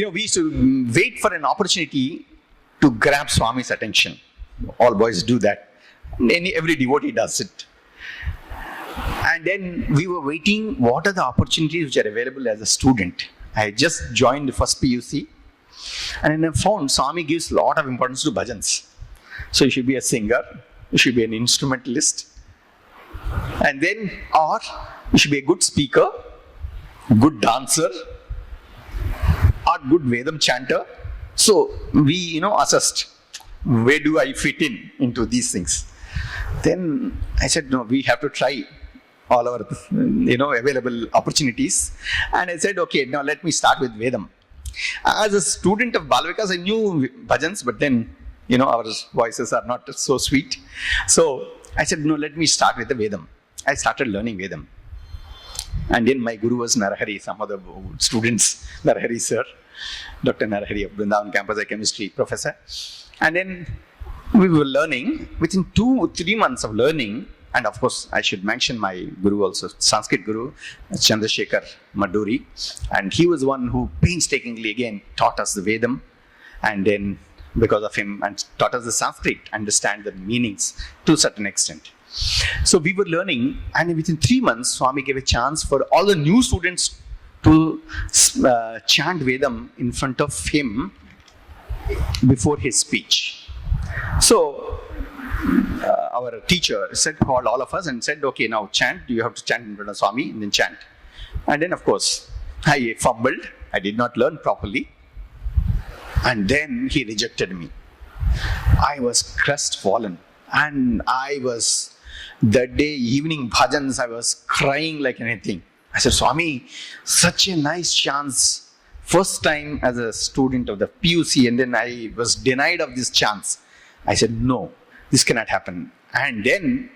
we used to wait for an opportunity to grab Swami's attention. All boys do that. Every devotee does it. And then we were waiting, what are the opportunities which are available as a student? I had just joined the first PUC, and then I found Swami gives a lot of importance to bhajans. So you should be a singer, you should be an instrumentalist, and then, or you should be a good speaker, good dancer, or good Vedam chanter. So we, assessed, where do I fit into these things? Then I said, no, we have to try all our, available opportunities. And I said, okay, now let me start with Vedam. As a student of Balavikas, I knew bhajans, but then, our voices are not so sweet. So I said, no, let me start with the Vedam. I started learning Vedam. And then my guru was Narahari, some of the students, Narahari sir, Dr. Narahari of Vrindavan campus, a chemistry professor. And then we were learning. Within 2-3 months of learning, and of course I should mention my guru also, Sanskrit guru, Chandrasekhar Maduri. And he was one who painstakingly again taught us the Vedam. And then because of him, and taught us the Sanskrit, understand the meanings to a certain extent. So we were learning, and within 3 months, Swami gave a chance for all the new students to chant Vedam in front of him before his speech. So our teacher said, called all of us and said, okay, now chant. You have to chant in front of Swami, and then chant. And then, of course, I fumbled. I did not learn properly. And then he rejected me. I was crestfallen. And I was, that day, evening bhajans, I was crying like anything. I said, Swami, such a nice chance. First time as a student of the PUC, and then I was denied of this chance. I said, no, this cannot happen. And then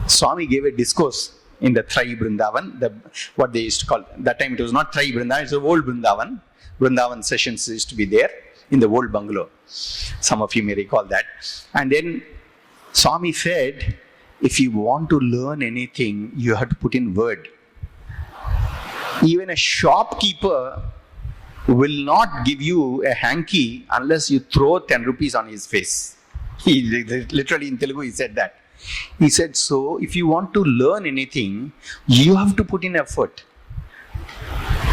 Swami gave a discourse in the Trai Vrindavan, what they used to call, that time it was not Trai Vrindavan, it's the old Vrindavan. Vrindavan sessions used to be there in the old bungalow. Some of you may recall that. And then Swami said, if you want to learn anything, you have to put in word. Even a shopkeeper will not give you a hanky unless you throw 10 rupees on his face. He literally in Telugu he said that. He said, so if you want to learn anything, you have to put in effort.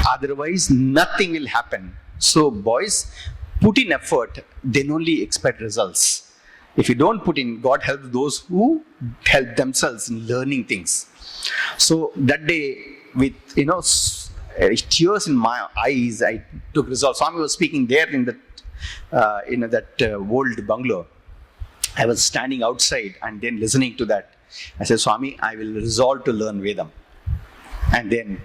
Otherwise, nothing will happen. So boys, put in effort, then only expect results. If you don't put in, God helps those who help themselves in learning things. So that day, with tears in my eyes, I took resolve. Swami was speaking there in that old bungalow. I was standing outside and then listening to that. I said, Swami, I will resolve to learn Vedam. And then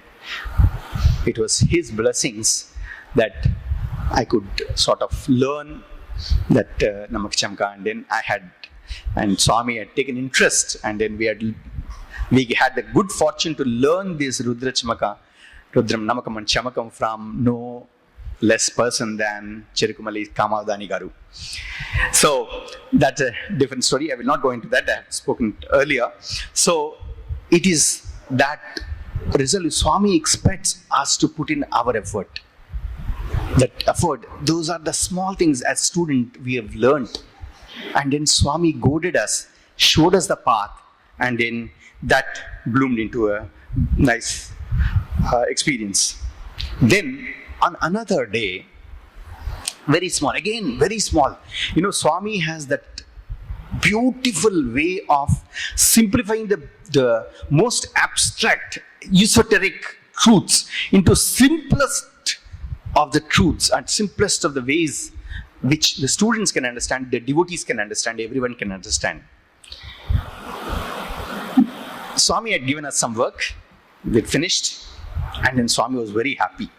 it was his blessings that I could sort of learn that Namak Chamka, and then and Swami had taken interest, and then we had the good fortune to learn this Rudra Chamaka, Rudram Namakam and Chamakam from no less person than Cherukumali Kamadani Garu. So that's a different story. I will not go into that. I have spoken earlier. So it is that result. Swami expects us to put in our effort. That effort, those are the small things as student we have learned. And then Swami goaded us, showed us the path, and then that bloomed into a nice experience. Then on another day, very small, again very small, Swami has that beautiful way of simplifying the most abstract, esoteric truths into simplest of the truths and simplest of the ways which the students can understand, the devotees can understand, everyone can understand. Swami had given us some work, we had finished, and then Swami was very happy.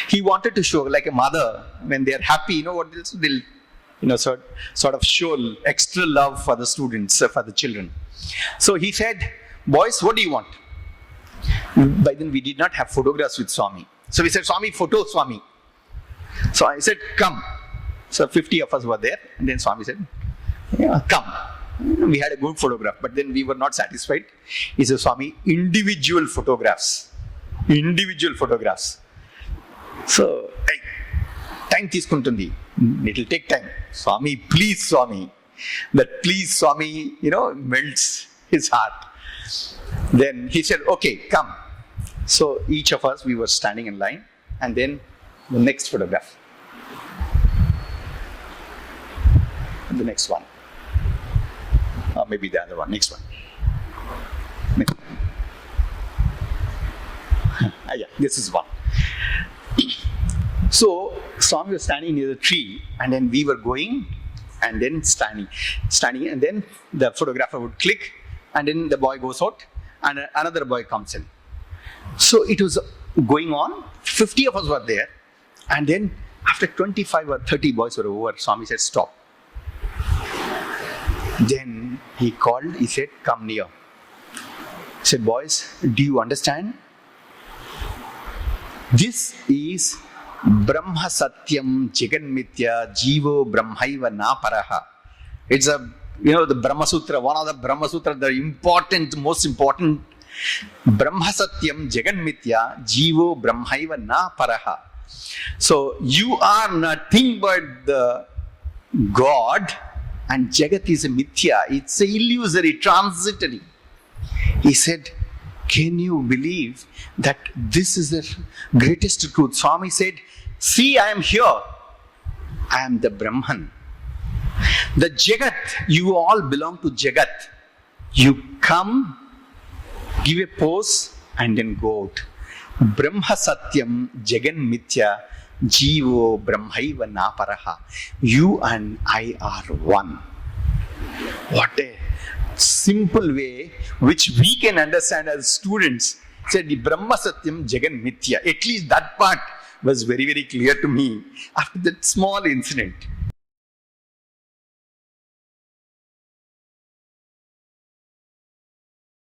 He wanted to show, like a mother, when they are happy, what they'll sort of show extra love for the students, for the children. So he said, boys, what do you want? By then we did not have photographs with Swami. So we said, Swami, photo Swami. So I said, come. So 50 of us were there. And then Swami said, come. We had a good photograph, but then we were not satisfied. He said, Swami, individual photographs. Individual photographs. So time తీసుకుంటుంది. It will take time. Swami, please Swami. That please Swami, melts his heart. Then he said, okay, come. So each of us, we were standing in line, and then the next photograph. And the next one. Or maybe the other one. Next one. Next. Yeah, this is one. So Swami was standing near the tree, and then we were going, and then standing, and then the photographer would click, and then the boy goes out, and another boy comes in. So it was going on. 50 of us were there, and then after 25 or 30 boys were over, Swami said, stop. Then he called, he said, come near. He said, boys, do you understand? This is Brahma Satyam Jaganmitya Jivo Brahmaiva Naparaha. It's the Brahma Sutra, one of the Brahma Sutra, the most important. Brahma Satyam Jaganmitya Jivo Brahmaiva Naparaha. So you are nothing but the God, and Jagat is a mithya. It's a illusory, transitory. He said, can you believe that this is the greatest truth? Swami said, see, I am here. I am the Brahman. The Jagat, you all belong to Jagat. You come, give a pose, and then go out. Brahma Satyam Jagan Mithya Jivo Brahmaiva Naparaha. You and I are one. What a simple way which we can understand as students. Said the Brahma Satyam Jagan Mithya. At least that part was very, very clear to me after that small incident.